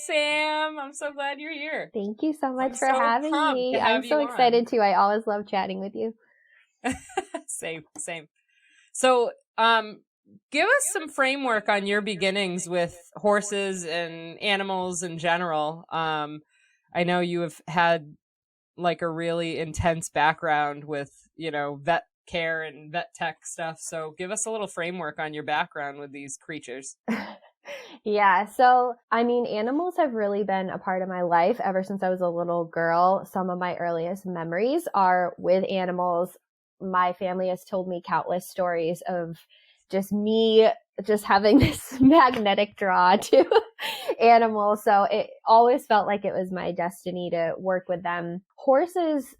Sam. I'm so glad you're here. Thank you so much for having me. I'm so on. excited too. I always love chatting with you. Same. So, give us some framework on your beginnings with horses and animals in general. I know you have had like a really intense background with, vet care and vet tech stuff. So give us a little framework on your background with these creatures. Yeah. So, I mean, animals have really been a part of my life ever since I was a little girl. Some of my earliest memories are with animals. My family has told me countless stories of just me just having this magnetic draw to animals. So it always felt like it was my destiny to work with them. Horses,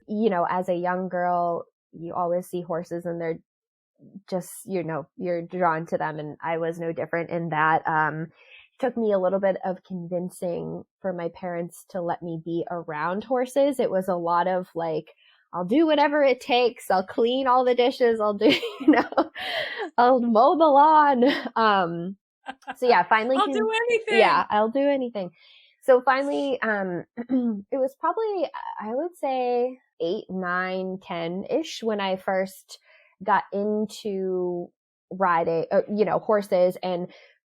as a young girl, you always see horses and they're just, you're drawn to them. And I was no different in that. Took me a little bit of convincing for my parents to let me be around horses. It was a lot of like, I'll do whatever it takes. I'll clean all the dishes. I'll do, I'll mow the lawn. So yeah, finally, I'll do anything. Yeah, I'll do anything. So finally, it was probably, I would say 8, 9, 10-ish when I first got into riding, horses. And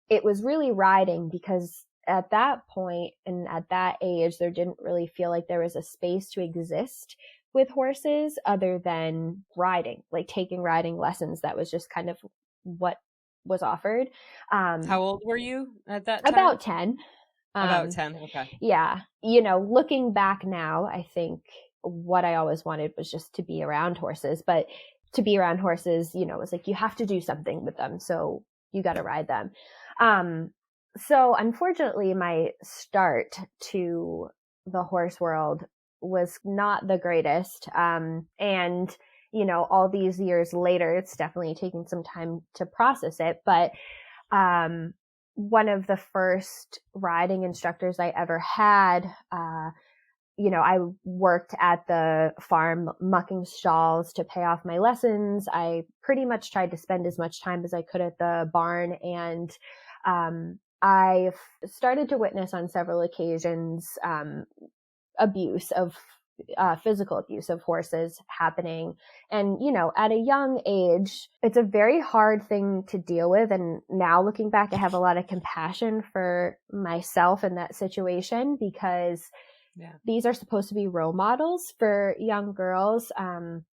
it was really riding because at that point and at that age, there didn't really feel like there was a space to exist with horses other than riding, like taking riding lessons. That was just kind of what was offered. How old were you at that time? About 10. About 10. Okay. Yeah. Looking back now, I think what I always wanted was just to be around horses, but to be around horses, it's like, you have to do something with them. So you got to ride them. So unfortunately, my start to the horse world was not the greatest. And, all these years later, it's definitely taking some time to process it. But, one of the first riding instructors I ever had, I worked at the farm mucking stalls to pay off my lessons. I pretty much tried to spend as much time as I could at the barn. And, I started to witness on several occasions, physical abuse of horses happening. And, at a young age, it's a very hard thing to deal with. And now looking back, I have a lot of compassion for myself in that situation because these are supposed to be role models for young girls.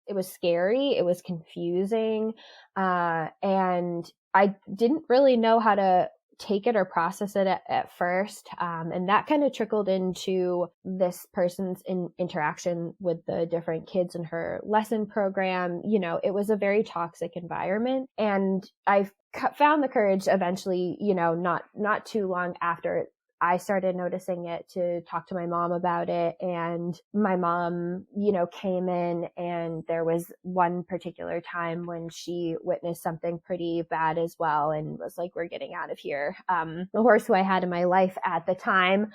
It was scary. It was confusing. And I didn't really know how to take it or process it at first. And that kind of trickled into this person's interaction with the different kids in her lesson program. It was a very toxic environment. And I found the courage eventually, not too long after I started noticing it, to talk to my mom about it. And my mom, came in, and there was one particular time when she witnessed something pretty bad as well and was like, we're getting out of here. The horse who I had in my life at the time,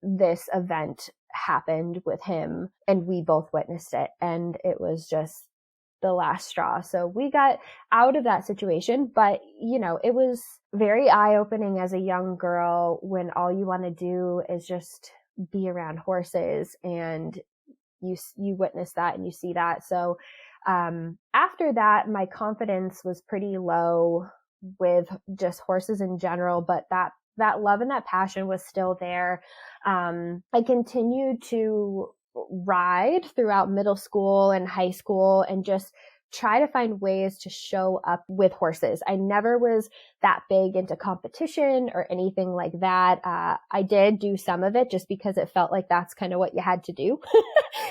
this event happened with him and we both witnessed it. And it was just the last straw. So we got out of that situation, but it was very eye-opening as a young girl when all you want to do is just be around horses, and you witness that and you see that. So after that, my confidence was pretty low with just horses in general, but that love and that passion was still there. I continued to ride throughout middle school and high school and just try to find ways to show up with horses. I never was that big into competition or anything like that. I did do some of it just because it felt like that's kind of what you had to do.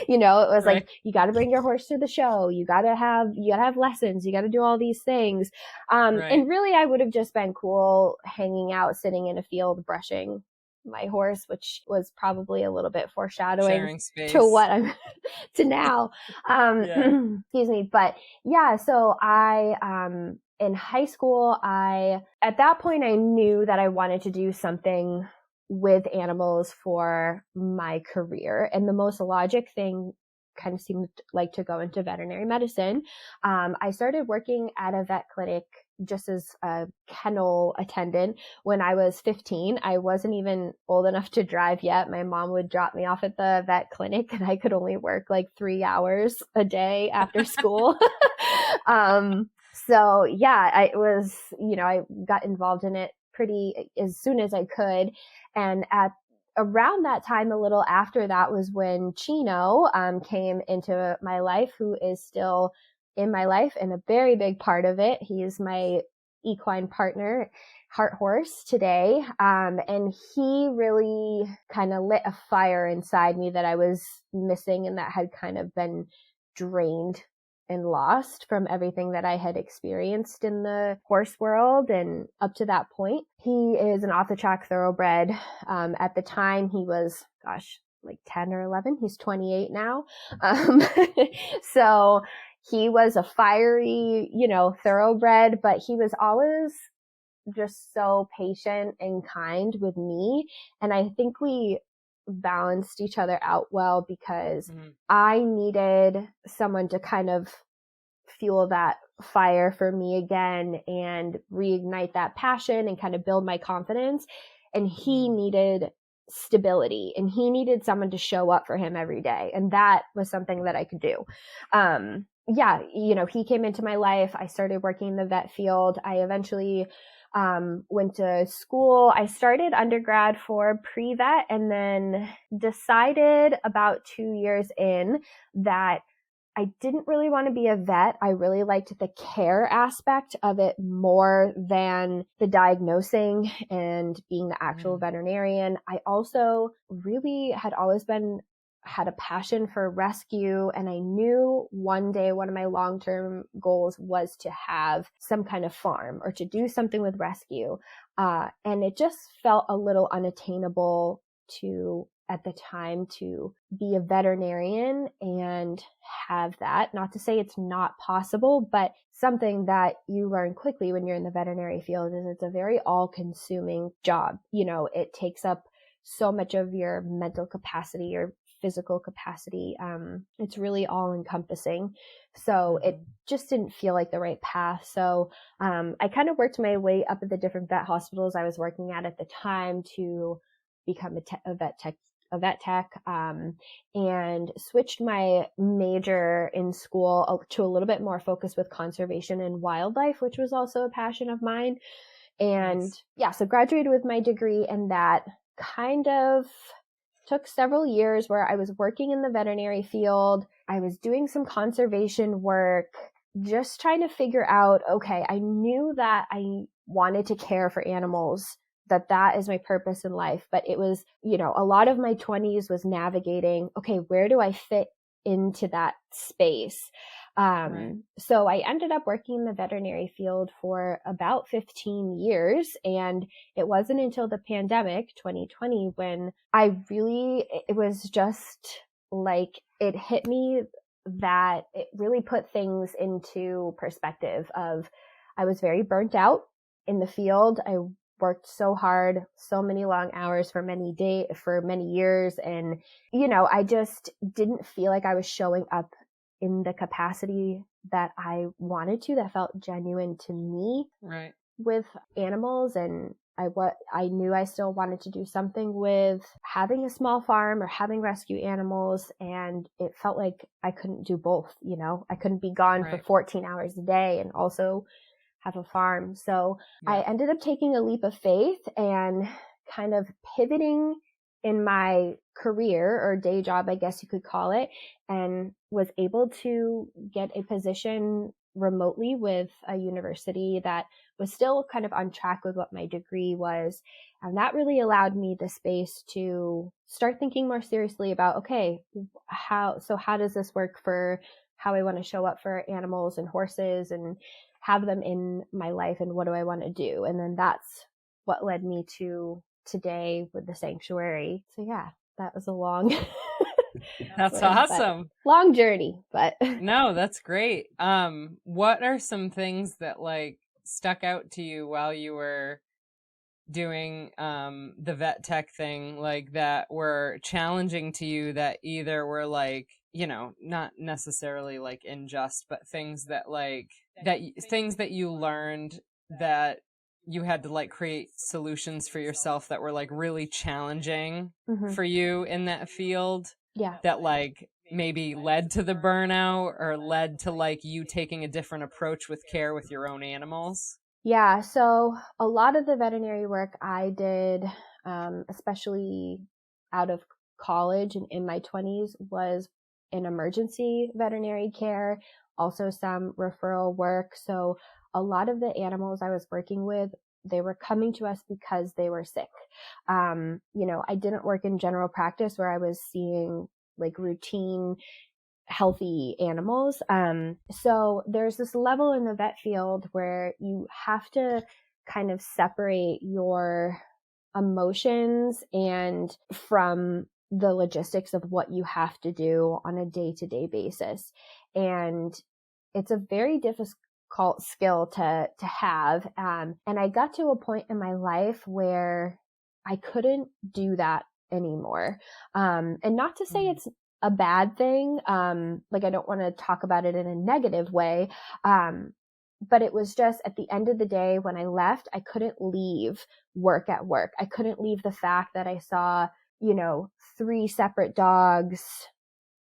It was right. Like, you got to bring your horse to the show. You got to have lessons. You got to do all these things. Right. And really, I would have just been cool hanging out, sitting in a field, brushing my horse, which was probably a little bit foreshadowing to what I'm to now. Excuse me. But yeah, so I, in high school, at that point, I knew that I wanted to do something with animals for my career. And the most logic thing kind of seemed like to go into veterinary medicine. I started working at a vet clinic just as a kennel attendant when I was 15. I wasn't even old enough to drive yet. My mom would drop me off at the vet clinic and I could only work like 3 hours a day after school. So yeah, I was, I got involved in it pretty as soon as I could. And at around that time, a little after that, was when Chino came into my life, who is still in my life and a very big part of it. He is my equine partner, heart horse today. And he really kind of lit a fire inside me that I was missing and that had kind of been drained and lost from everything that I had experienced in the horse world. And up to that point, he is an off the track thoroughbred. At the time he was, like 10 or 11. He's 28 now. So he was a fiery, thoroughbred, but he was always just so patient and kind with me. And I think we balanced each other out well because I needed someone to kind of fuel that fire for me again and reignite that passion and kind of build my confidence. And he needed stability and he needed someone to show up for him every day. And that was something that I could do. He came into my life. I started working in the vet field. I eventually went to school. I started undergrad for pre-vet and then decided about 2 years in that I didn't really want to be a vet. I really liked the care aspect of it more than the diagnosing and being the actual veterinarian. I also really had a passion for rescue. And I knew one day one of my long-term goals was to have some kind of farm or to do something with rescue. And it just felt a little unattainable at the time to be a veterinarian and have that. Not to say it's not possible, but something that you learn quickly when you're in the veterinary field is it's a very all-consuming job. It takes up so much of your mental capacity, your physical capacity. It's really all encompassing. So it just didn't feel like the right path. So I kind of worked my way up at the different vet hospitals I was working at the time to become a vet tech, and switched my major in school to a little bit more focus with conservation and wildlife, which was also a passion of mine. And so graduated with my degree, and that kind of took several years where I was working in the veterinary field. I was doing some conservation work, just trying to figure out, okay, I knew that I wanted to care for animals, that is my purpose in life. But it was, a lot of my 20s was navigating, okay, where do I fit into that space? So I ended up working in the veterinary field for about 15 years. And it wasn't until the pandemic, 2020, when it was just like, it hit me that it really put things into perspective of, I was very burnt out in the field. I worked so hard, so many long hours for many years. And, I just didn't feel like I was showing up in the capacity that I wanted to, that felt genuine to me with animals. And I knew I still wanted to do something with having a small farm or having rescue animals. And it felt like I couldn't do both, I couldn't be gone for 14 hours a day and also have a farm. So I ended up taking a leap of faith and kind of pivoting in my career or day job, I guess you could call it, and was able to get a position remotely with a university that was still kind of on track with what my degree was. And that really allowed me the space to start thinking more seriously about, okay, how does this work for how I want to show up for animals and horses and have them in my life, and what do I want to do? And then that's what led me to today with the sanctuary. So yeah, that was a long That's awesome. Long journey, but no, that's great. What are some things that stuck out to you while you were doing the vet tech thing, that were challenging to you, that either were not necessarily unjust, but things that things that you learned that you had to like create solutions for yourself that were like really challenging for you in that field? Yeah. That like maybe led to the burnout or led to like you taking a different approach with care with your own animals? Yeah. So a lot of the veterinary work I did, especially out of college and in my 20s, was in emergency veterinary care, also some referral work. So a lot of the animals I was working with, they were coming to us because they were sick. I didn't work in general practice where I was seeing like routine healthy animals. So there's this level in the vet field where you have to kind of separate your emotions and from the logistics of what you have to do on a day-to-day basis. And it's a very difficult skill to have. And I got to a point in my life where I couldn't do that anymore. And not to say it's a bad thing. Like I don't want to talk about it in a negative way. But it was just at the end of the day when I left, I couldn't leave work at work. I couldn't leave the fact that I saw, 3 separate dogs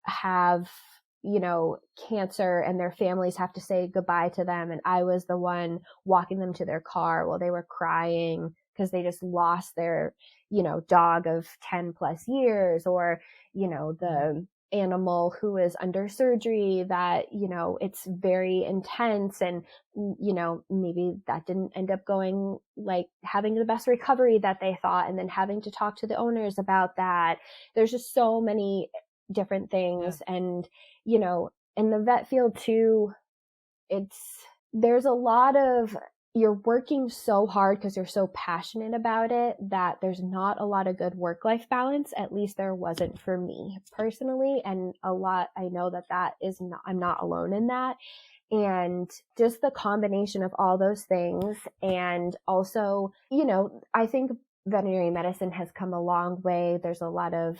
have, cancer and their families have to say goodbye to them. And I was the one walking them to their car while they were crying because they just lost their, dog of 10 plus years, or, the animal who is under surgery that, it's very intense and, maybe that didn't end up going like having the best recovery that they thought, and then having to talk to the owners about that. There's just so many different things. Yeah. And, in the vet field too, there's a lot of, you're working so hard because you're so passionate about it that there's not a lot of good work-life balance. At least there wasn't for me personally. And I know that is not, I'm not alone in that. And just the combination of all those things. And also, I think veterinary medicine has come a long way. There's a lot of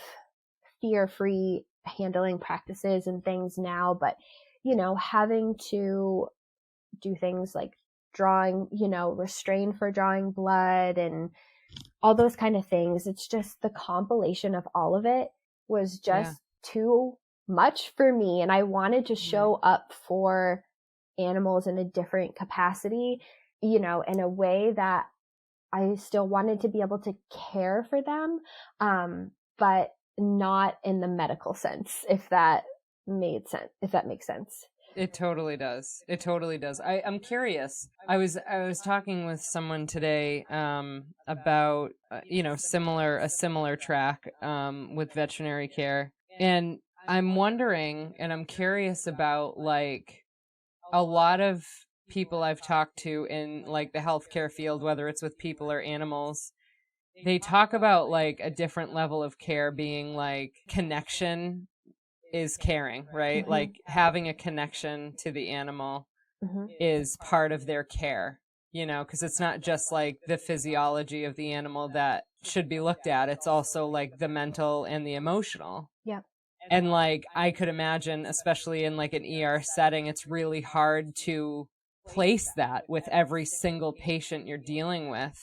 fear-free handling practices and things now, but, having to do things like drawing, restrain for drawing blood and all those kind of things. It's just the compilation of all of it was just too much for me. And I wanted to show up for animals in a different capacity, in a way that I still wanted to be able to care for them, but not in the medical sense, if that makes sense. It totally does. It totally does. I'm curious. I was talking with someone today about a similar track with veterinary care, and I'm wondering, and I'm curious about like a lot of people I've talked to in like the healthcare field, whether it's with people or animals. They talk about like a different level of care being like connection is caring, right? Mm-hmm. Like having a connection to the animal is part of their care, because it's not just like the physiology of the animal that should be looked at. It's also like the mental and the emotional. Yeah. And like, I could imagine, especially in like an ER setting, it's really hard to place that with every single patient you're dealing with.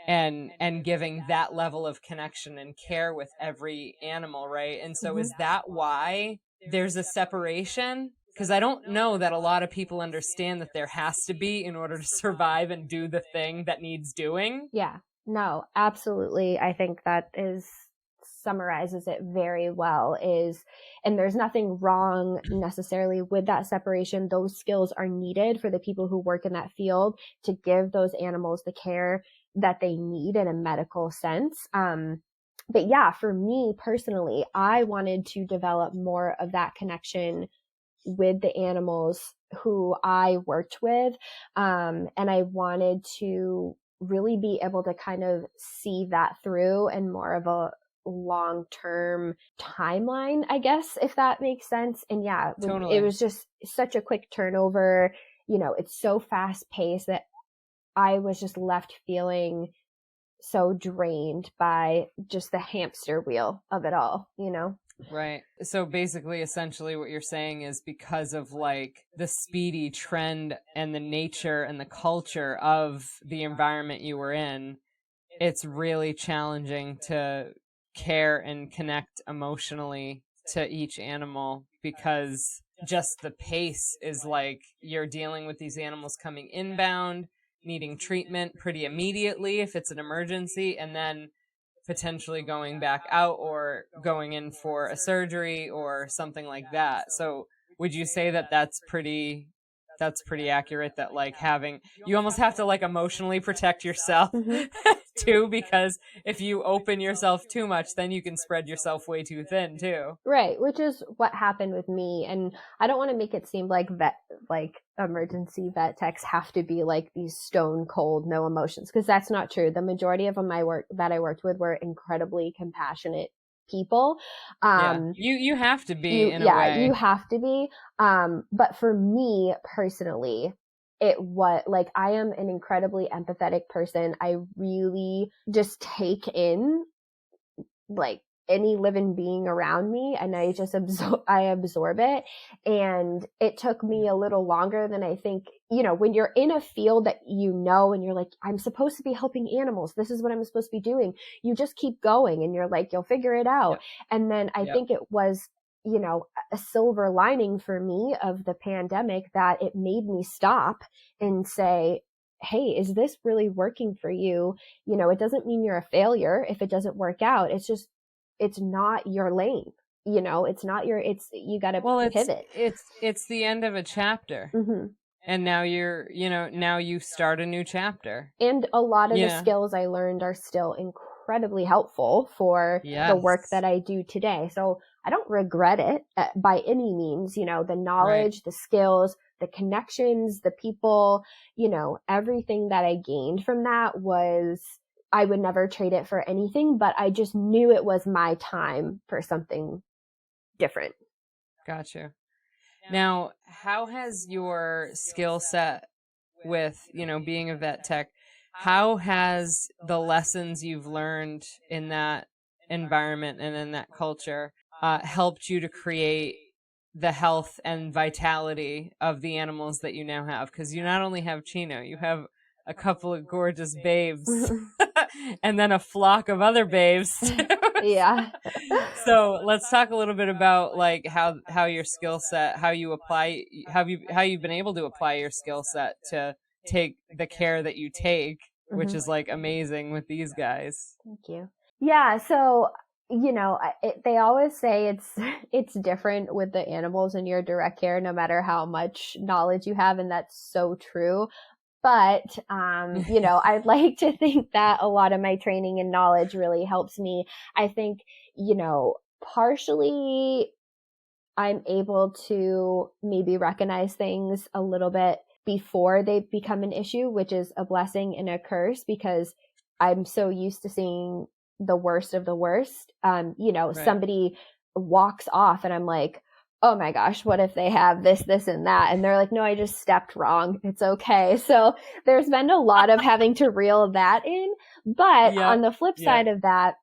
And giving that level of connection and care with every animal, right? And so is that why there's a separation? Because I don't know that a lot of people understand that there has to be in order to survive and do the thing that needs doing. Yeah, no, absolutely. I think that summarizes it very well, and there's nothing wrong necessarily with that separation. Those skills are needed for the people who work in that field to give those animals the care that they need in a medical sense. But yeah, for me personally, I wanted to develop more of that connection with the animals who I worked with. And I wanted to really be able to kind of see that through and more of a long-term timeline, I guess, if that makes sense. And yeah, totally. It was just such a quick turnover. It's so fast paced that I was just left feeling so drained by just the hamster wheel of it all, Right. So basically, essentially what you're saying is because of like the speedy trend and the nature and the culture of the environment you were in, it's really challenging to care and connect emotionally to each animal because just the pace is like you're dealing with these animals coming inbound, needing treatment pretty immediately if it's an emergency, and then potentially going back out or going in for a surgery or something like that. So would you say that that's pretty accurate, that like having, you almost have to like emotionally protect yourself Mm-hmm. too, because if you open yourself too much, then you can spread yourself way too thin too. Right, which is what happened with me. And I don't want to make it seem like emergency vet techs have to be like these stone cold, no emotions, because that's not true. The majority of them I worked with were incredibly compassionate people. You have to be in a way. You have to be. But for me personally, it was like, I am an incredibly empathetic person. I really just take in like any living being around me, and I just absorb it. And it took me a little longer than I think, when you're in a field that and you're like, I'm supposed to be helping animals, this is what I'm supposed to be doing, you just keep going and you're like, you'll figure it out. Yep. And then I think it was, a silver lining for me of the pandemic that it made me stop and say, hey, is this really working for you? It doesn't mean you're a failure if it doesn't work out. It's just, it's not your lane. It's not you got to pivot. It's the end of a chapter. Mm-hmm. And now now you start a new chapter. And a lot of the skills I learned are still incredibly helpful for the work that I do today. So I don't regret it by any means. The knowledge, the skills, the connections, the people, everything that I gained from that I would never trade it for anything, but I just knew it was my time for something different. Gotcha. Now, how has your skill set with, being a vet tech, how has the lessons you've learned in that environment and in that culture helped you to create the health and vitality of the animals that you now have? Because you not only have Chino, you have a couple of gorgeous babes and then a flock of other babes too. Yeah. So let's talk a little bit about like how your skill set, how you've been able to apply your skill set to take the care that you take, which is like amazing with these guys. Thank you. Yeah. So, they always say it's different with the animals in your direct care, no matter how much knowledge you have. And that's so true. But, I'd like to think that a lot of my training and knowledge really helps me. I think, partially I'm able to maybe recognize things a little bit before they become an issue, which is a blessing and a curse, because I'm so used to seeing the worst of the worst. Somebody walks off and I'm like, oh my gosh, what if they have this, and that? And they're like, no, I just stepped wrong. It's okay. So there's been a lot of having to reel that in. But on the flip side of that,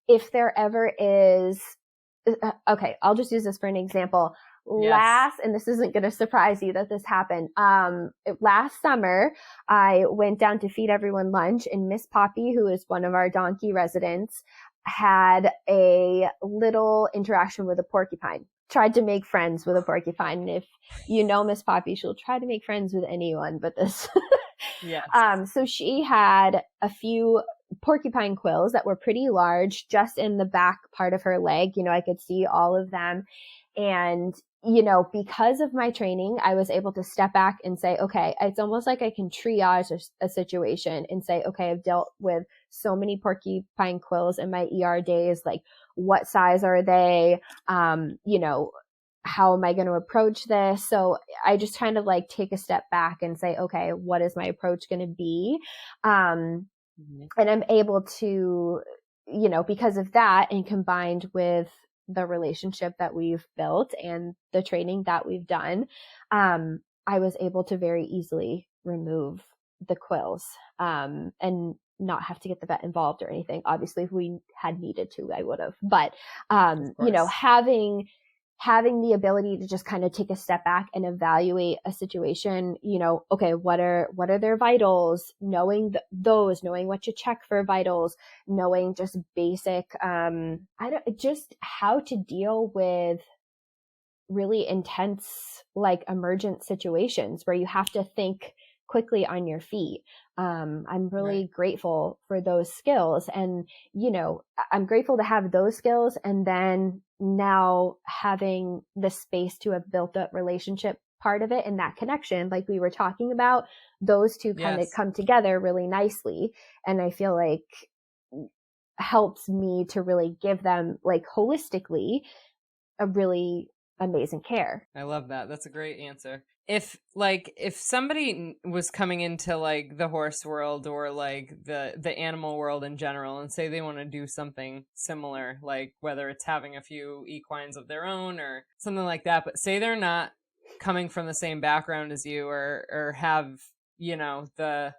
if there ever is, okay, I'll just use this for an example. And this isn't going to surprise you that this happened. Last summer, I went down to feed everyone lunch, and Miss Poppy, who is one of our donkey residents, had a little interaction with a porcupine. Tried to make friends with a porcupine. And if you know Miss Poppy, she'll try to make friends with anyone but this. Yes. So she had a few porcupine quills that were pretty large just in the back part of her leg. I could see all of them. And, because of my training, I was able to step back and say, okay, it's almost like I can triage a situation and say, okay, I've dealt with so many porcupine quills in my ER days. Like, what size are they? How am I going to approach this? So I just kind of like take a step back and say, okay, what is my approach going to be? And I'm able to, because of that, and combined with the relationship that we've built and the training that we've done, I was able to very easily remove the quills. And not have to get the vet involved or anything. Obviously, if we had needed to, I would have. But, having the ability to just kind of take a step back and evaluate a situation, okay, what are their vitals, knowing knowing what to check for vitals, knowing just basic, just how to deal with really intense, like emergent situations where you have to think quickly on your feet. I'm really grateful for those skills, and, I'm grateful to have those skills, and then now having the space to have built up relationship part of it and that connection, like we were talking about, those two kind of come together really nicely. And I feel like helps me to really give them, like, holistically, a really amazing care. I love that. That's a great answer. If somebody was coming into like the horse world or like the animal world in general, and say they want to do something similar, like whether it's having a few equines of their own or something like that, but say they're not coming from the same background as you, or have, the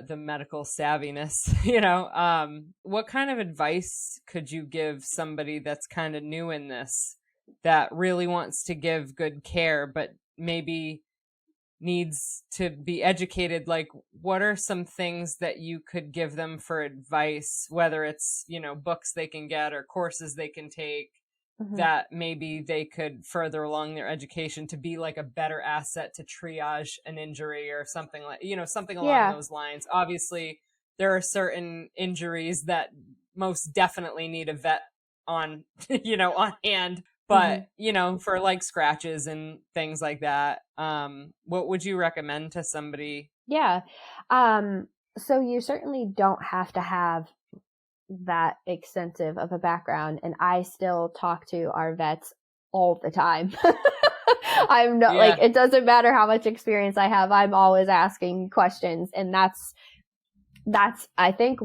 medical savviness, what kind of advice could you give somebody that's kind of new in this, that really wants to give good care, but maybe needs to be educated? Like, what are some things that you could give them for advice, whether it's, books they can get or courses they can take, that maybe they could further along their education to be like a better asset to triage an injury or something like, something along those lines? Obviously, there are certain injuries that most definitely need a vet on, on hand. But, for like scratches and things like that, what would you recommend to somebody? Yeah. So you certainly don't have to have that extensive of a background. And I still talk to our vets all the time. I'm not like, it doesn't matter how much experience I have. I'm always asking questions. And that's, I think,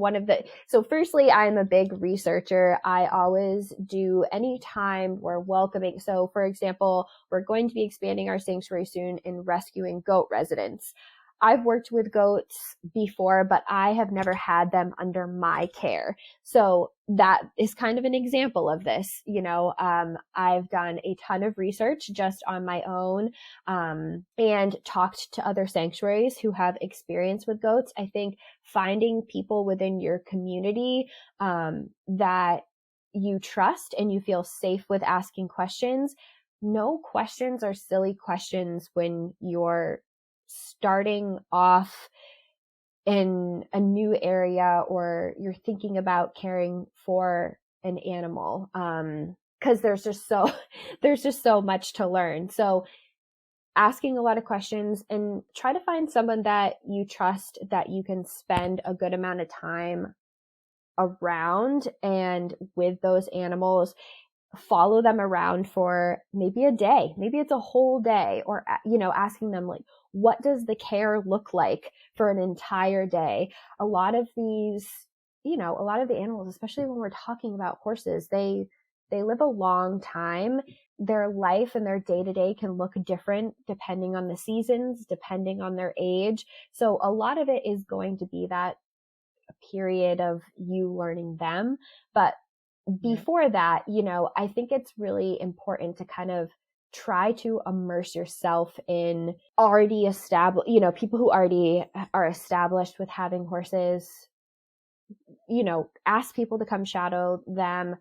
so firstly, I'm a big researcher. I always do, anytime we're welcoming. So for example, we're going to be expanding our sanctuary soon in rescuing goat residents. I've worked with goats before, but I have never had them under my care. So that is kind of an example of this. I've done a ton of research just on my own, and talked to other sanctuaries who have experience with goats. I think finding people within your community, that you trust and you feel safe with asking questions. No questions are silly questions when you're starting off in a new area or you're thinking about caring for an animal, because there's just so much to learn. So asking a lot of questions, and try to find someone that you trust, that you can spend a good amount of time around and with those animals. Follow them around for maybe a day, maybe it's a whole day, or, asking them, like, what does the care look like for an entire day? A lot of the animals, especially when we're talking about horses, they live a long time. Their life and their day-to-day can look different depending on the seasons, depending on their age. So a lot of it is going to be that period of you learning them. But before that, I think it's really important to kind of try to immerse yourself in already established, people who already are established with having horses. Ask people to come shadow them,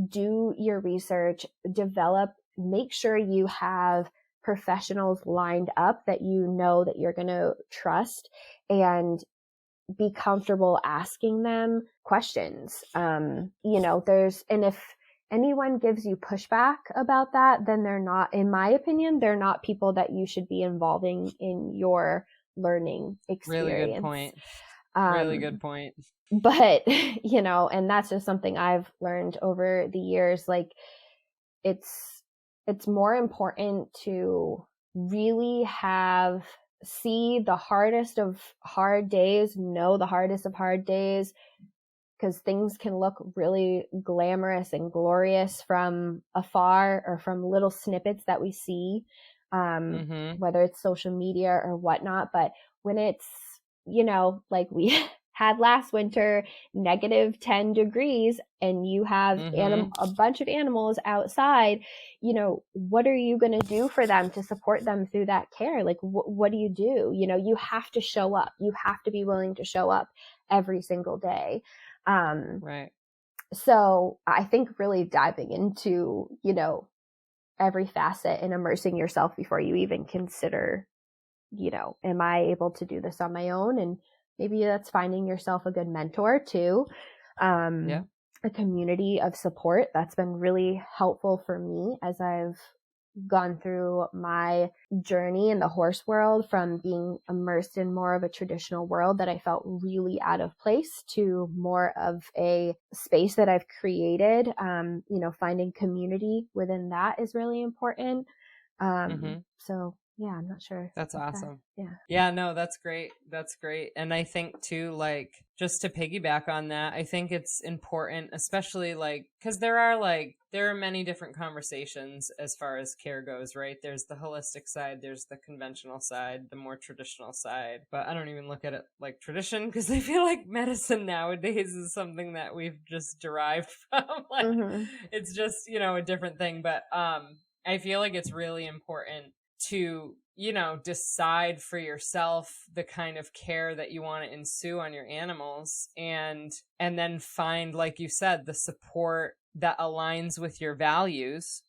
do your research, make sure you have professionals lined up that that you're going to trust, and be comfortable asking them questions. And if anyone gives you pushback about that, then they're not, in my opinion, they're not people that you should be involving in your learning experience. Really good point. Really good point. But, and that's just something I've learned over the years. Like, it's more important to really see the hardest of hard days, know the hardest of hard days, because things can look really glamorous and glorious from afar or from little snippets that we see, whether it's social media or whatnot. But when it's, like had last winter, -10 degrees, and you have a bunch of animals outside, what are you going to do for them to support them through that care? Like, what do? You have to show up. You have to be willing to show up every single day. Right. So I think really diving into, every facet and immersing yourself before you even consider, am I able to do this on my own? And maybe that's finding yourself a good mentor too. A community of support. That's been really helpful for me as I've gone through my journey in the horse world, from being immersed in more of a traditional world that I felt really out of place to more of a space that I've created. Finding community within that is really important. So yeah, I'm not sure. That's awesome. Yeah. Yeah, no, that's great. That's great. And I think too, like, just to piggyback on that, I think it's important, especially like, because there are many different conversations as far as care goes, right? There's the holistic side, there's the conventional side, the more traditional side. But I don't even look at it like tradition, because I feel like medicine nowadays is something that we've just derived from. It's just, a different thing. But I feel like it's really important to, decide for yourself the kind of care that you want to ensue on your animals, and then find, like you said, the support that aligns with your values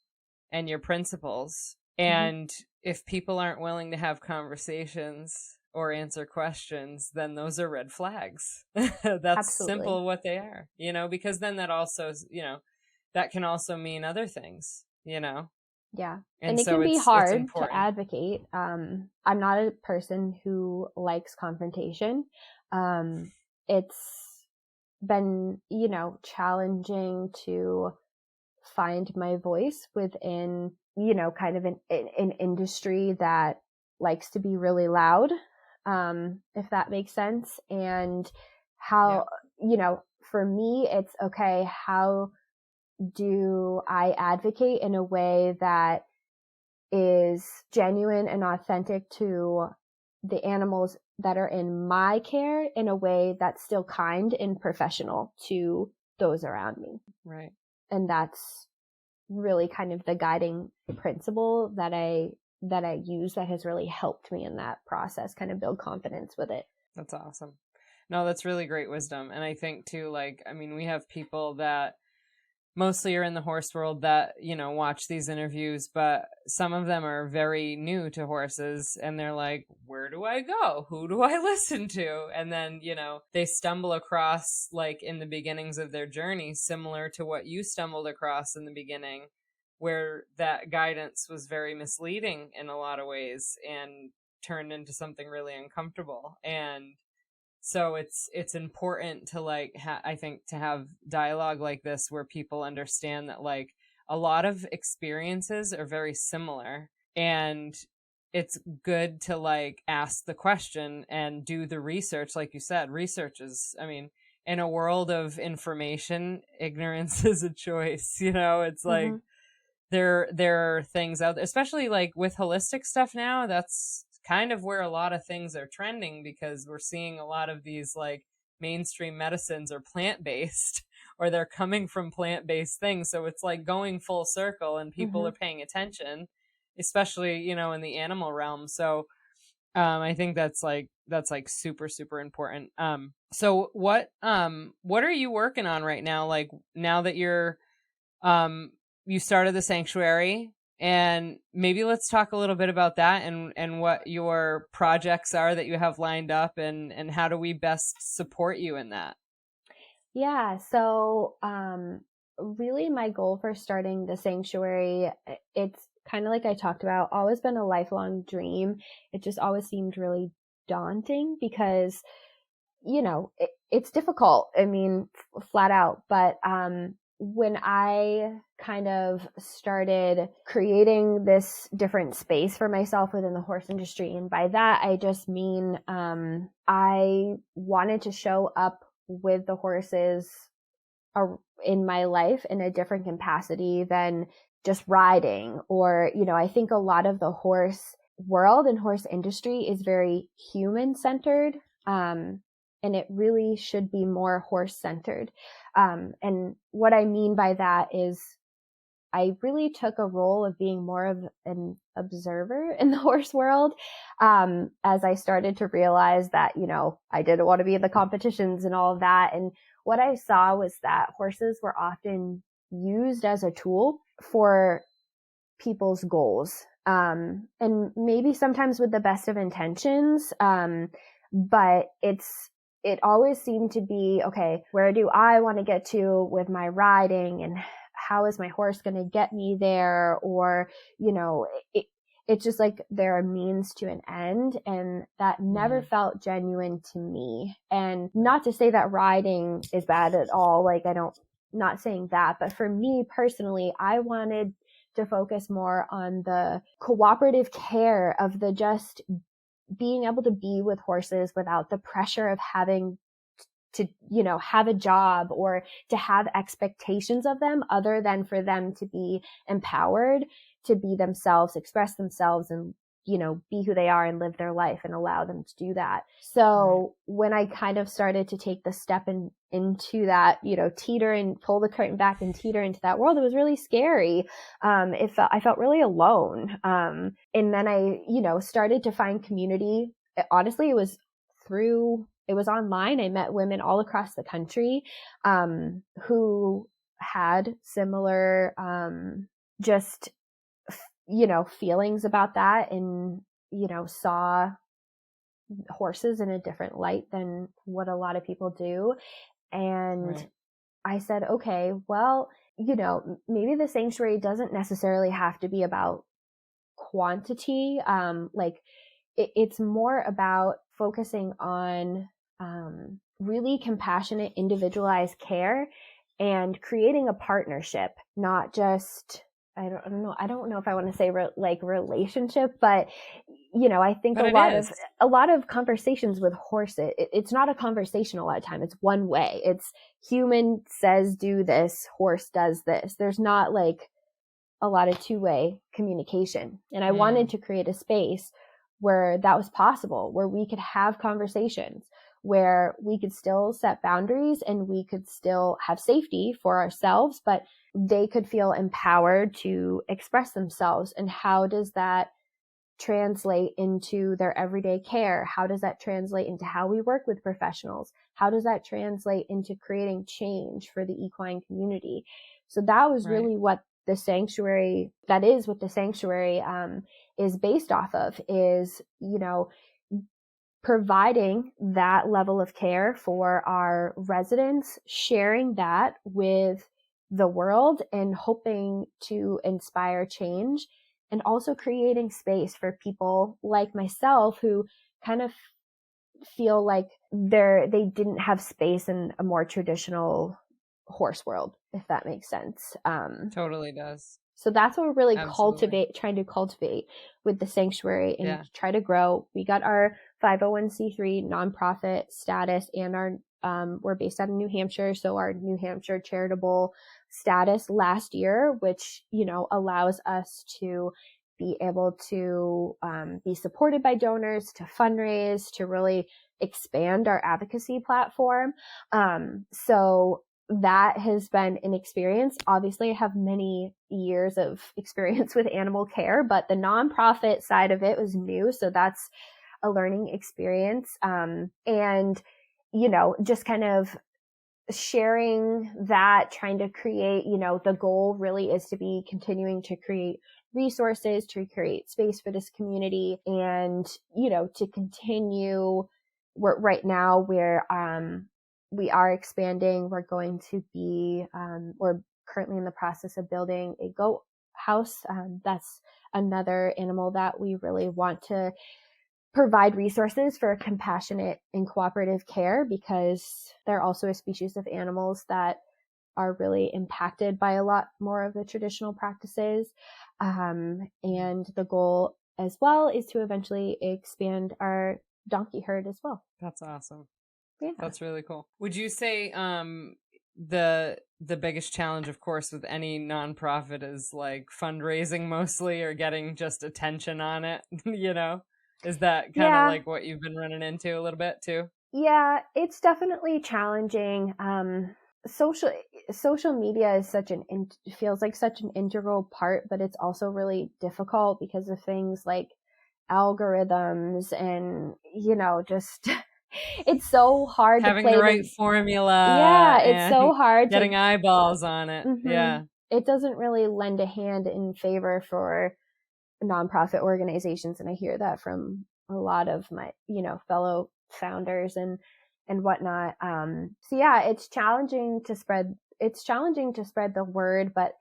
and your principles. And if people aren't willing to have conversations or answer questions, then those are red flags. That's Absolutely. simple what they are, because then that also, that can also mean other things, Yeah. And it so can be it's hard important to advocate. I'm not a person who likes confrontation. It's been, challenging to find my voice within, kind of an industry that likes to be really loud, if that makes sense. And how, for me, it's okay, how do I advocate in a way that is genuine and authentic to the animals that are in my care, in a way that's still kind and professional to those around me? Right. And that's really kind of the guiding principle that I use, that has really helped me in that process, kind of build confidence with it. That's awesome. No, that's really great wisdom. And I think too, we have people that mostly are in the horse world that, watch these interviews, but some of them are very new to horses, and they're like, where do I go? Who do I listen to? And then, they stumble across, like, in the beginnings of their journey, similar to what you stumbled across in the beginning, where that guidance was very misleading in a lot of ways and turned into something really uncomfortable. And so it's important to, like, I think, to have dialogue like this where people understand that, like, a lot of experiences are very similar, and it's good to, like, ask the question and do the research. Like you said, research is, in a world of information, ignorance is a choice. It's like there are things out there, especially like with holistic stuff now. That's kind of where a lot of things are trending, because we're seeing a lot of these, like, mainstream medicines are plant-based, or they're coming from plant-based things. So it's like going full circle, and people are paying attention, especially, in the animal realm. So I think that's super, super important. So what are you working on right now? Like, now that you're, you started the sanctuary, and maybe let's talk a little bit about that, and what your projects are that you have lined up, and how do we best support you in that? Yeah. So, really my goal for starting the sanctuary, it's kind of like I talked about, always been a lifelong dream. It just always seemed really daunting because, it's difficult. Flat out. But, when I kind of started creating this different space for myself within the horse industry, and by that, I just mean, I wanted to show up with the horses in my life in a different capacity than just riding. Or, I think a lot of the horse world and horse industry is very human centered. and it really should be more horse-centered. And what I mean by that is I really took a role of being more of an observer in the horse world, as I started to realize that, I didn't want to be in the competitions and all of that. And what I saw was that horses were often used as a tool for people's goals. And maybe sometimes with the best of intentions. But it always seemed to be, okay, where do I want to get to with my riding, and how is my horse going to get me there? Or, it's just like there are means to an end, and that never felt genuine to me. And not to say that riding is bad at all. Like, not saying that, but for me personally, I wanted to focus more on the cooperative care of the just being able to be with horses without the pressure of having to, have a job or to have expectations of them, other than for them to be empowered to be themselves, express themselves, and, be who they are and live their life, and allow them to do that. So when I kind of started to take the step into that, teeter and pull the curtain back and teeter into that world, it was really scary. I felt really alone. And then I, started to find community. Honestly, it was online. I met women all across the country, who had similar, feelings about that, and, saw horses in a different light than what a lot of people do. And I said, okay, well, maybe the sanctuary doesn't necessarily have to be about quantity. It's more about focusing on really compassionate, individualized care, and creating a partnership, not just, I don't know if I want to say relationship, but I think a lot of conversations with horses, it's not a conversation a lot of time. It's one way. It's human says do this, horse does this. There's not like a lot of two-way communication. And I wanted to create a space where that was possible, where we could have conversations, where we could still set boundaries and we could still have safety for ourselves, but they could feel empowered to express themselves. And how does that translate into their everyday care? How does that translate into how we work with professionals? How does that translate into creating change for the equine community? So that was really what the sanctuary is based off of, is, providing that level of care for our residents, sharing that with the world, and hoping to inspire change, and also creating space for people like myself who kind of feel like they didn't have space in a more traditional horse world, if that makes sense. Totally does. So that's what we're really trying to cultivate with the sanctuary, and try to grow. We got our 501c3 nonprofit status, and we're based out of New Hampshire. So our New Hampshire charitable status last year, which, allows us to be able to be supported by donors, to fundraise, to really expand our advocacy platform. So that has been an experience. Obviously, I have many years of experience with animal care, but the nonprofit side of it was new. So that's a learning experience. And, just kind of sharing that, trying to create, the goal really is to be continuing to create resources, to create space for this community, and, to continue. Right now we are expanding. We're going to be, we're currently in the process of building a goat house. That's another animal that we really want to provide resources for compassionate and cooperative care, because they're also a species of animals that are really impacted by a lot more of the traditional practices. And the goal as well is to eventually expand our donkey herd as well. That's awesome. Yeah. That's really cool. Would you say the biggest challenge, of course, with any nonprofit is like fundraising mostly, or getting just attention on it, Is that kind of like what you've been running into a little bit too? Yeah, it's definitely challenging. Social social media is feels like such an integral part, but it's also really difficult because of things like algorithms and, just it's so hard to Having the play right the formula yeah, it's and so hard to getting eyeballs on it. hmm Yeah. it doesn't really lend a hand in favor for nonprofit organizations, and I hear that from a lot of my, fellow founders and whatnot. So yeah, it's challenging to spread the word, but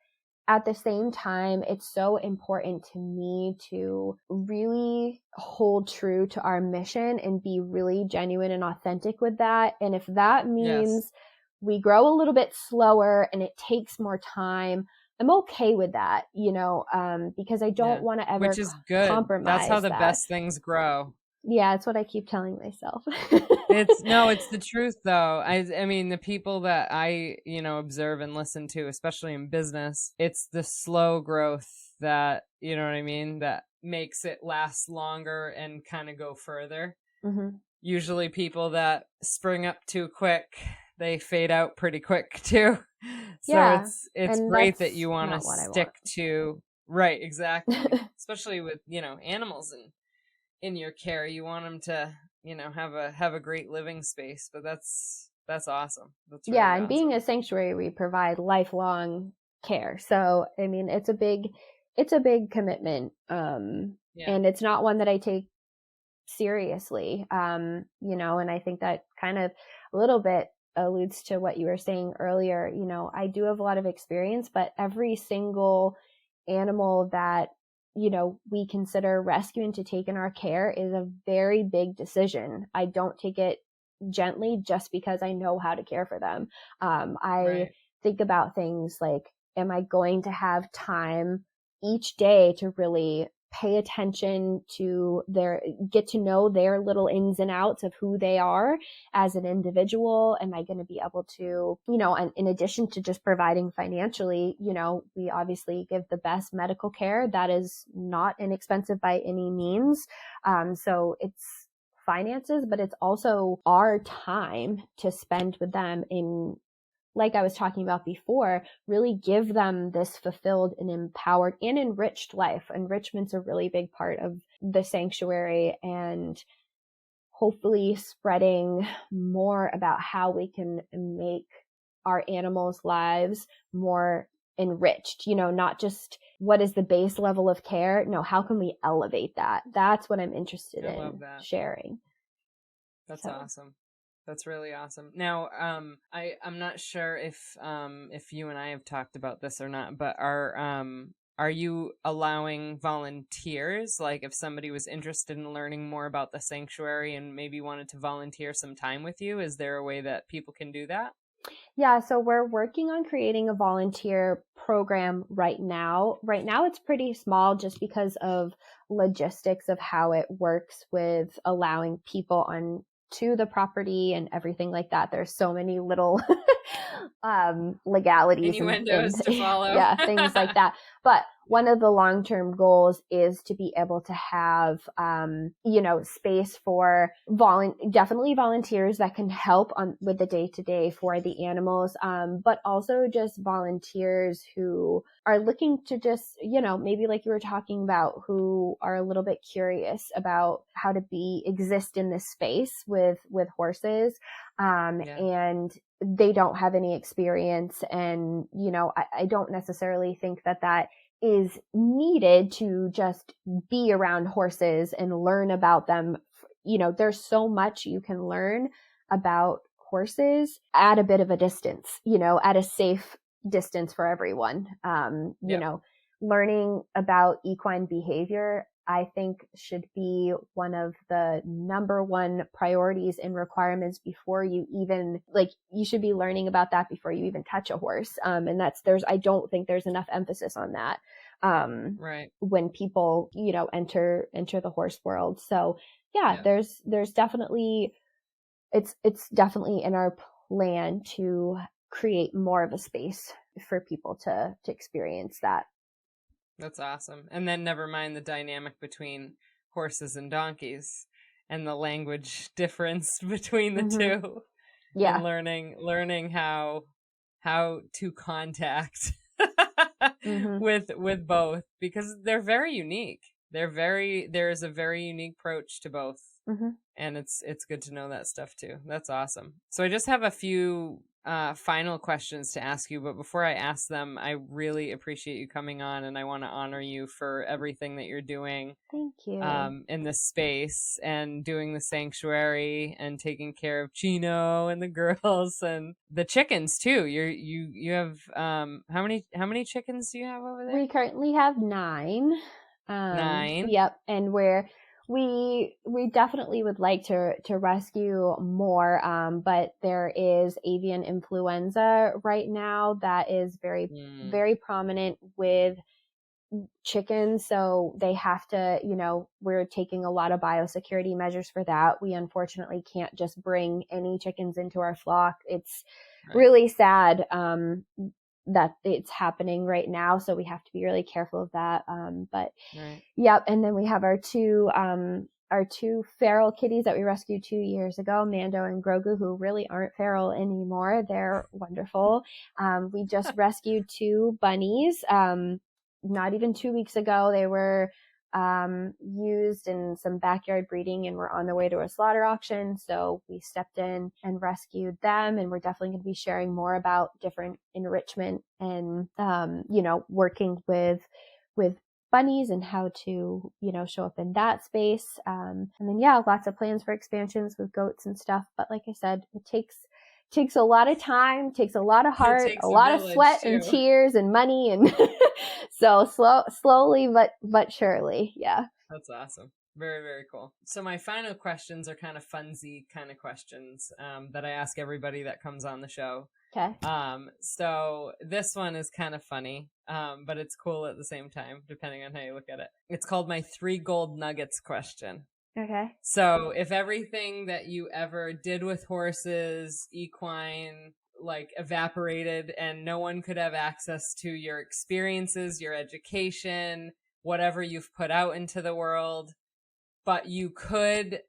at the same time, it's so important to me to really hold true to our mission and be really genuine and authentic with that. And if that Yes. means we grow a little bit slower and it takes more time, I'm okay with that, because I don't Yeah. want to ever Which is good. That's how compromise the that. best things grow. Yeah, it's what I keep telling myself. It's the truth though. I mean, the people that I, observe and listen to, especially in business, it's the slow growth that, you know what I mean, that makes it last longer and kind of go further. hmm Usually people that spring up too quick, they fade out pretty quick too. So Yeah, it's and great that that's you want to not what I want. stick to right, exactly. Especially with, animals and in your care, you want them to, have a great living space. But that's awesome. That's Yeah, really and being awesome. a sanctuary, we provide lifelong care. So, I mean, it's a big commitment. Yeah. And it's not one that I take seriously. And I think that kind of a little bit alludes to what you were saying earlier. I do have a lot of experience, but every single animal that, we consider rescuing to take in our care is a very big decision. I don't take it gently just because I know how to care for them. I Right. think about things like, am I going to have time each day to really pay attention to get to know their little ins and outs of who they are as an individual? Am I going to be able to, and in addition to just providing financially, we obviously give the best medical care that is not inexpensive by any means. So it's finances, but it's also our time to spend with them in, like I was talking about before, really give them this fulfilled and empowered and enriched life. Enrichment's a really big part of the sanctuary, and hopefully spreading more about how we can make our animals' lives more enriched, not just what is the base level of care. No, how can we elevate that? That's what I'm interested I love in that. sharing. That's So. awesome. That's really awesome. Now, I'm not sure if you and I have talked about this or not, but are you allowing volunteers? Like, if somebody was interested in learning more about the sanctuary and maybe wanted to volunteer some time with you, is there a way that people can do that? Yeah, so we're working on creating a volunteer program right now. Right now, it's pretty small just because of logistics of how it works with allowing people on to the property and everything like that. There's so many little legalities and Innuendos to follow. yeah, things like that. But one of the long-term goals is to be able to have, space for definitely volunteers that can help with the day-to-day for the animals, but also just volunteers who are looking to just, maybe like you were talking about, who are a little bit curious about how to exist in this space with horses, Yeah. and they don't have any experience. And, I don't necessarily think that is needed to just be around horses and learn about them. There's so much you can learn about horses at a bit of a distance, at a safe distance for everyone. Learning about equine behavior, I think, should be one of the number one priorities and requirements before you even, you should be learning about that before you even touch a horse. And I don't think there's enough emphasis on that. Right. When people, enter the horse world. So yeah, there's definitely, it's definitely in our plan to create more of a space for people to experience that. That's awesome. And then never mind the dynamic between horses and donkeys. and the language difference between the Mm-hmm. two. Yeah. And learning how to contact Mm-hmm. with both, because they're very unique. There's a very unique approach to both. Mm-hmm. And it's good to know that stuff too. That's awesome. So I just have a few final questions to ask you, but before I ask them, I really appreciate you coming on, and I want to honor you for everything that you're doing. Thank you. In this space, and doing the sanctuary and taking care of Chino and the girls and the chickens too. You have how many chickens do you have over there? We currently have 9. 9. Yep, and we definitely would like to rescue more, but there is avian influenza right now that is very very prominent with chickens, so they have to, we're taking a lot of biosecurity measures for that. We unfortunately can't just bring any chickens into our flock. It's really sad that it's happening right now, so we have to be really careful of that. But yep, and then we have our two feral kitties that we rescued 2 years ago, Mando and Grogu, who really aren't feral anymore. They're wonderful. We just rescued 2 bunnies not even 2 weeks ago. They were used in some backyard breeding and were on their way to a slaughter auction. So we stepped in and rescued them. And we're definitely going to be sharing more about different enrichment and, working with bunnies and how to, show up in that space. And then, lots of plans for expansions with goats and stuff. But like I said, it takes a lot of time, takes a lot of heart, a lot of sweat and tears and money, and so slowly but surely. Yeah. That's awesome. Very, very cool. So my final questions are kind of funsy kind of questions that I ask everybody that comes on the show. Okay. So this one is kind of funny, but it's cool at the same time, depending on how you look at it. It's called my 3 gold nuggets question. Okay. So if everything that you ever did with horses, equine, like evaporated, and no one could have access to your experiences, your education, whatever you've put out into the world, but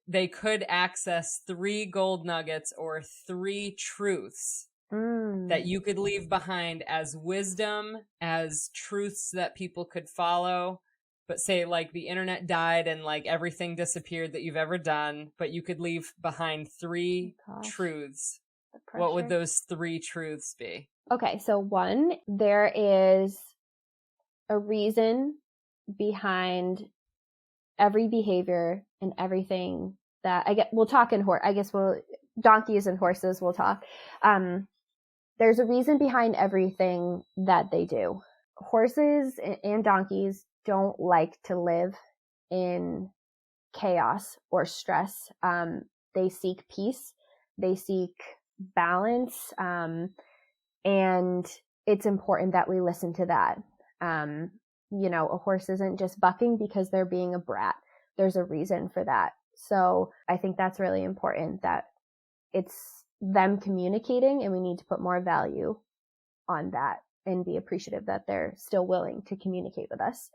they could access 3 gold nuggets or 3 truths that you could leave behind as wisdom, as truths that people could follow. But say like the internet died and like everything disappeared that you've ever done, but you could leave behind 3 truths. What would those 3 truths be? Okay, so 1, there is a reason behind every behavior and everything that we'll talk in donkeys and horses we'll talk. There's a reason behind everything that they do. Horses and donkeys don't like to live in chaos or stress. They seek peace. They seek balance. And it's important that we listen to that. A horse isn't just bucking because they're being a brat. There's a reason for that. So I think that's really important, that it's them communicating, and we need to put more value on that and be appreciative that they're still willing to communicate with us.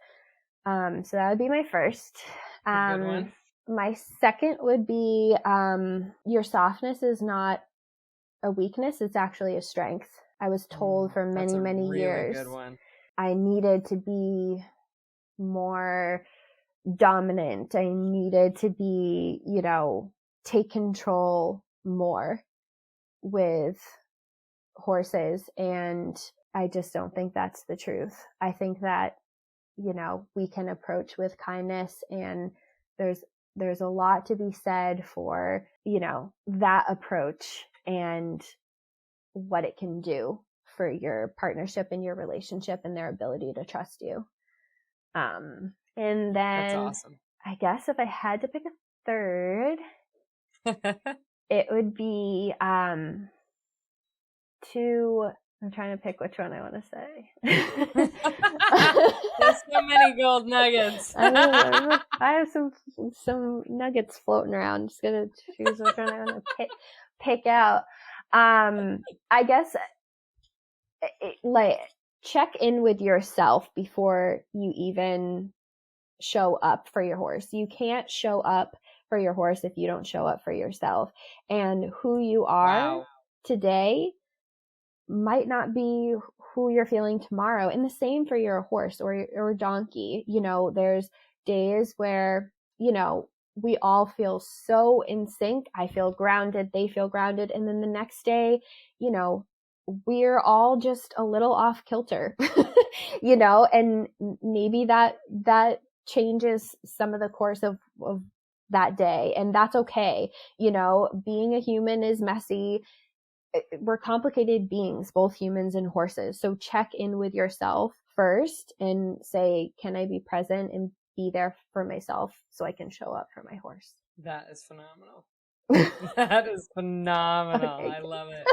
So that would be my first. Good one. My second would be, your softness is not a weakness. It's actually a strength. I was told for many, many years good one. I needed to be more dominant. I needed to be, take control more with horses. And I just don't think that's the truth. I think that, we can approach with kindness, and there's a lot to be said for, that approach and what it can do for your partnership and your relationship and their ability to trust you. And then that's awesome. I guess if I had to pick a third, it would be I'm trying to pick which one I want to say. There's so many gold nuggets. I have some nuggets floating around. Just gonna choose which one I want to pick out. I guess check in with yourself before you even show up for your horse. You can't show up for your horse if you don't show up for yourself. And who you are today might not be who you're feeling tomorrow. And the same for your horse or donkey. You know, there's days where, you know, we all feel so in sync. I feel grounded, they feel grounded. And then the next day, you know, we're all just a little off kilter, you know, and maybe that changes some of the course of that day. And that's okay. You know, being a human is messy. We're complicated beings, both humans and horses. So check in with yourself first and say, can I be present and be there for myself so I can show up for my horse? That is phenomenal. That is phenomenal. Okay, I love it.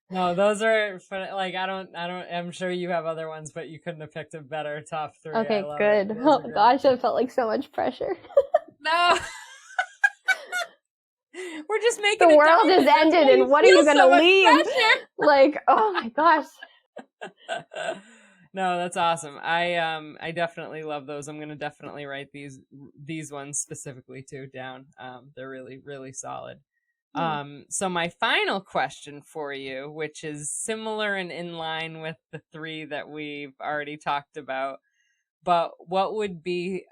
No, those are like, I'm sure you have other ones, but you couldn't have picked a better top 3. Okay, good. Oh gosh, I felt like so much pressure. No. We're just making the world has ended, and what are you going to leave? Like, oh my gosh. No, that's awesome. I definitely love those. I'm going to definitely write these ones specifically too down. They're really, really solid. So my final question for you, which is similar and in line with the 3 that we've already talked about, but what would be,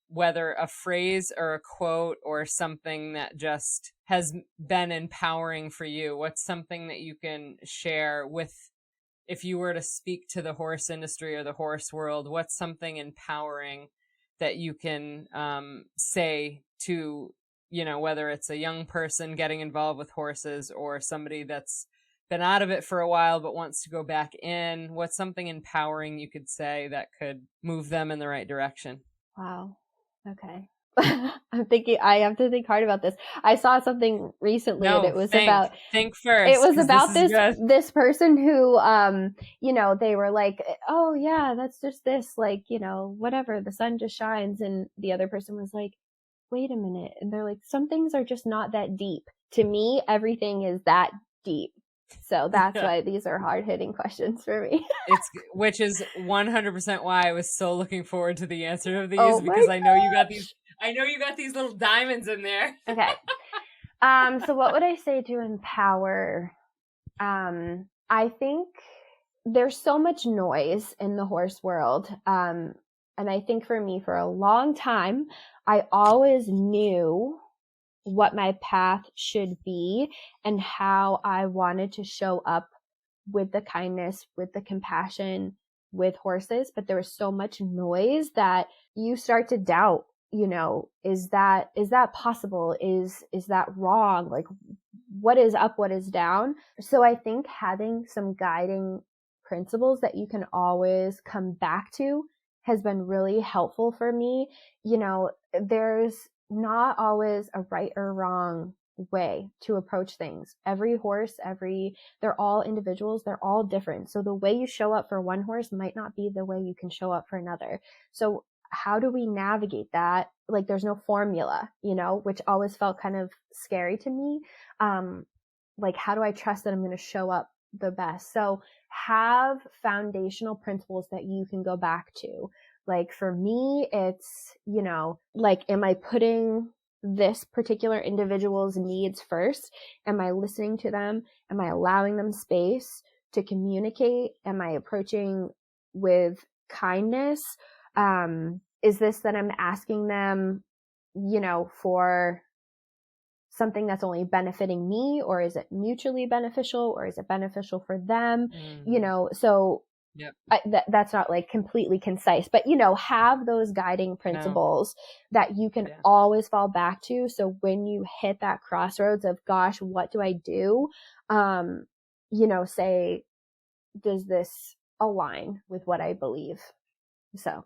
whether a phrase or a quote or something that just has been empowering for you? What's something that you can share with, if you were to speak to the horse industry or the horse world, what's something empowering that you can say to, you know, whether it's a young person getting involved with horses or somebody that's been out of it for a while but wants to go back in? What's something empowering you could say that could move them in the right direction? Wow. Okay. I'm thinking, I have to think hard about this. I saw something recently and it was think first. It was about this person who, you know, they were like, oh yeah, that's just this, like, you know, whatever, the sun just shines. And the other person was like, wait a minute. And they're like, some things are just not that deep. To me, everything is that deep. So that's why these are hard-hitting questions for me. Which is 100% why I was so looking forward to the answer of these, because I know you got these little diamonds in there. Okay. So what would I say to empower? I think there's so much noise in the horse world. And I think for me, for a long time, I always knew what my path should be and how I wanted to show up with the kindness, with the compassion, with horses. But there was so much noise that you start to doubt, you know, is that possible? Is that wrong? Like, what is up? What is down? So I think having some guiding principles that you can always come back to has been really helpful for me. You know, there's not always a right or wrong way to approach things. Every horse, they're all individuals, they're all different. So the way you show up for one horse might not be the way you can show up for another. So how do we navigate that? Like, there's no formula, you know, which always felt kind of scary to me. Like, how do I trust that I'm going to show up the best? So have foundational principles that you can go back to. Like, for me, it's, you know, like, am I putting this particular individual's needs first? Am I listening to them? Am I allowing them space to communicate? Am I approaching with kindness? Is this that I'm asking them, you know, for something that's only benefiting me, or is it mutually beneficial, or is it beneficial for them? You know, so yep. That's not like completely concise, but, you know, have those guiding principles that you can always fall back to. So when you hit that crossroads of, gosh, what do I do? You know, say, does this align with what I believe? So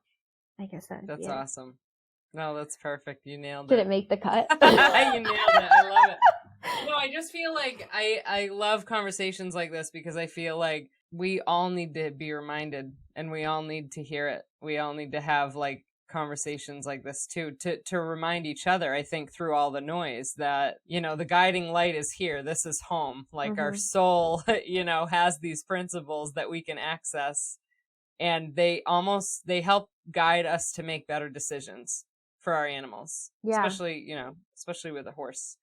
I guess that's awesome. No, that's perfect. You nailed it. Did it make the cut? You nailed it. I love it. No, I just feel like I love conversations like this, because I feel like we all need to be reminded, and we all need to hear it. We all need to have like conversations like this too, to remind each other, I think, through all the noise, that, you know, the guiding light is here. This is home. Like, our soul, you know, has these principles that we can access, and they help guide us to make better decisions. for our animals, Yeah. especially with a horse,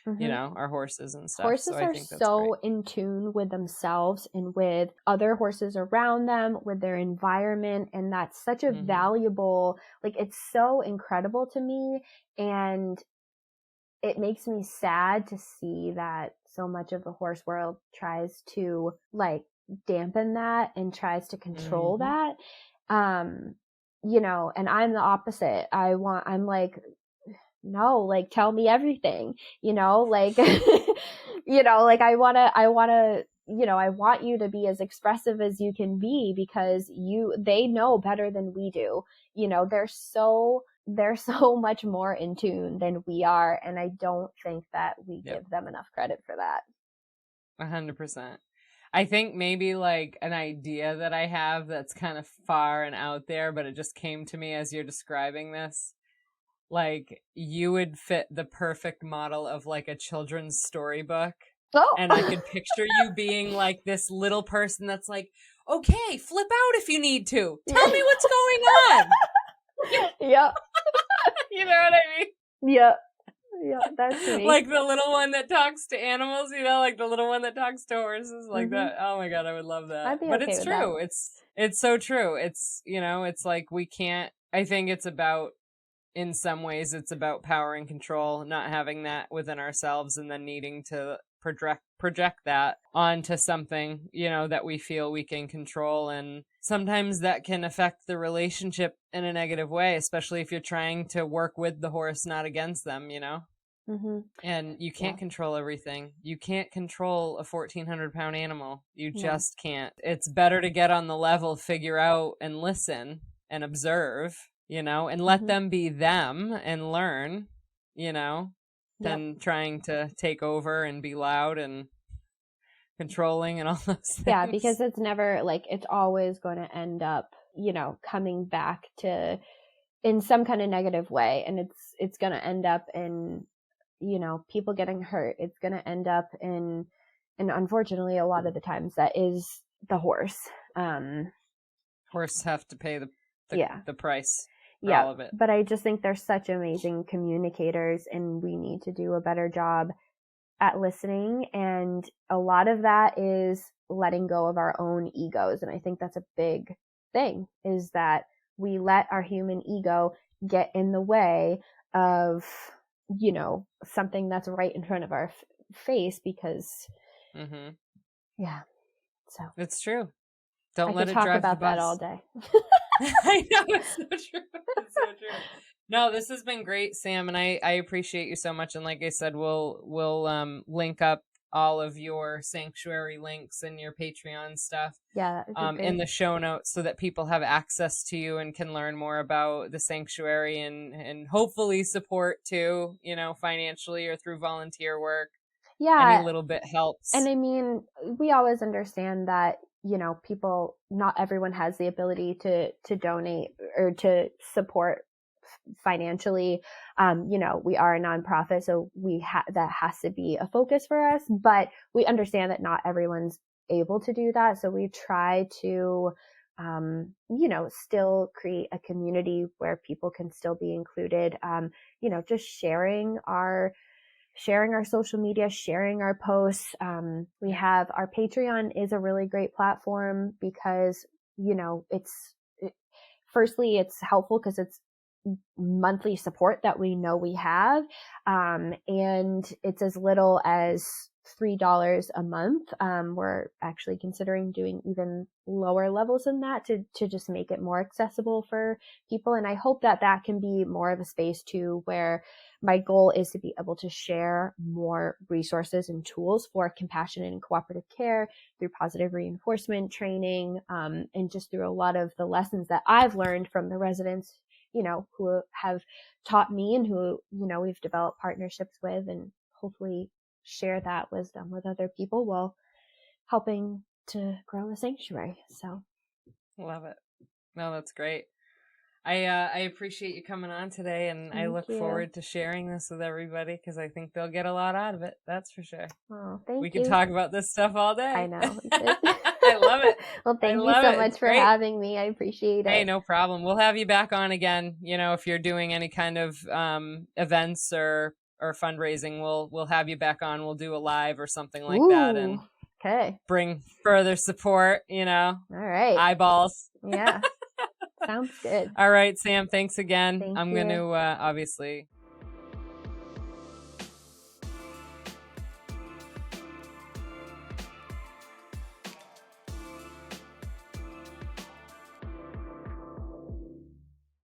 Mm-hmm. our horses and stuff. Horses So I are think that's so great. in tune with themselves and with other horses around them, with their environment. And that's such a valuable, like, it's so incredible to me. And it makes me sad to see that so much of the horse world tries to like dampen that and tries to control that. And I'm the opposite. I'm like, no, like, tell me everything, like, like I want you to be as expressive as you can be, because they know better than we do. They're so much more in tune than we are. And I don't think that we give them enough credit for that. 100%. I think maybe like an idea that I have that's kind of far and out there, but it just came to me as you're describing this. Like, you would fit the perfect model of like a children's storybook. Oh. And I could picture you being like this little person that's like, okay, flip out if you need to. Tell me what's going on. Yep. You know what I mean? Yep. Yeah, that's me. Like the little one that talks to animals, like the little one that talks to horses, like that. Oh my God, I would love that. I'd be But okay it's with true. that. It's so true. It's, it's like we can't, I think it's about, in some ways, it's about power and control, not having that within ourselves and then needing to project that onto something, that we feel we can control. And sometimes that can affect the relationship in a negative way, especially if you're trying to work with the horse, not against them, And you can't control everything. You can't control a 1,400-pound animal. You just can't. It's better to get on the level, figure out and listen and observe, and let them be them and learn, than trying to take over and be loud and controlling and all those things. Yeah, because it's never like, it's always going to end up, coming back to in some kind of negative way. And it's going to end up in, people getting hurt. It's going to end up in, and unfortunately, a lot of the times that is the horse. Horse have to pay the price. Yeah, all of it. But I just think they're such amazing communicators, and we need to do a better job at listening. And a lot of that is letting go of our own egos. And I think that's a big thing, is that we let our human ego get in the way of, something that's right in front of our face, because, so it's true. Don't I let could it talk drive about the bus. that all day. I know, it's so true. It's so true. No, this has been great, Sam, and I appreciate you so much. And like I said, we'll link up all of your sanctuary links and your Patreon stuff in the show notes, so that people have access to you and can learn more about the sanctuary and hopefully support too, financially or through volunteer work. Yeah. Any little bit helps. And I mean, we always understand that, people, not everyone has the ability to donate or to support financially. We are a nonprofit, so that has to be a focus for us, but we understand that not everyone's able to do that. So we try to, still create a community where people can still be included, just sharing our social media, sharing our posts. We have our Patreon is a really great platform because, firstly, it's helpful because it's monthly support that we know we have. And it's as little as $3 a month. We're actually considering doing even lower levels than that to just make it more accessible for people. And I hope that can be more of a space too, where my goal is to be able to share more resources and tools for compassionate and cooperative care through positive reinforcement training, and just through a lot of the lessons that I've learned from the residents, who have taught me and who, we've developed partnerships with, and hopefully share that wisdom with other people while helping to grow the sanctuary. So love it. No, that's great. I appreciate you coming on today, and I look forward to sharing this with everybody because I think they'll get a lot out of it. That's for sure. Oh, thank you. We can talk about this stuff all day. I know. I love it. Well, thank you so much for having me. I appreciate it. Hey, no problem. We'll have you back on again. You know, if you're doing any kind of events or fundraising, we'll have you back on. We'll do a live or something like that, and bring further support. You know, all right, eyeballs. Yeah. Sounds good. All right, Sam, thanks again. Thank I'm you. going to obviously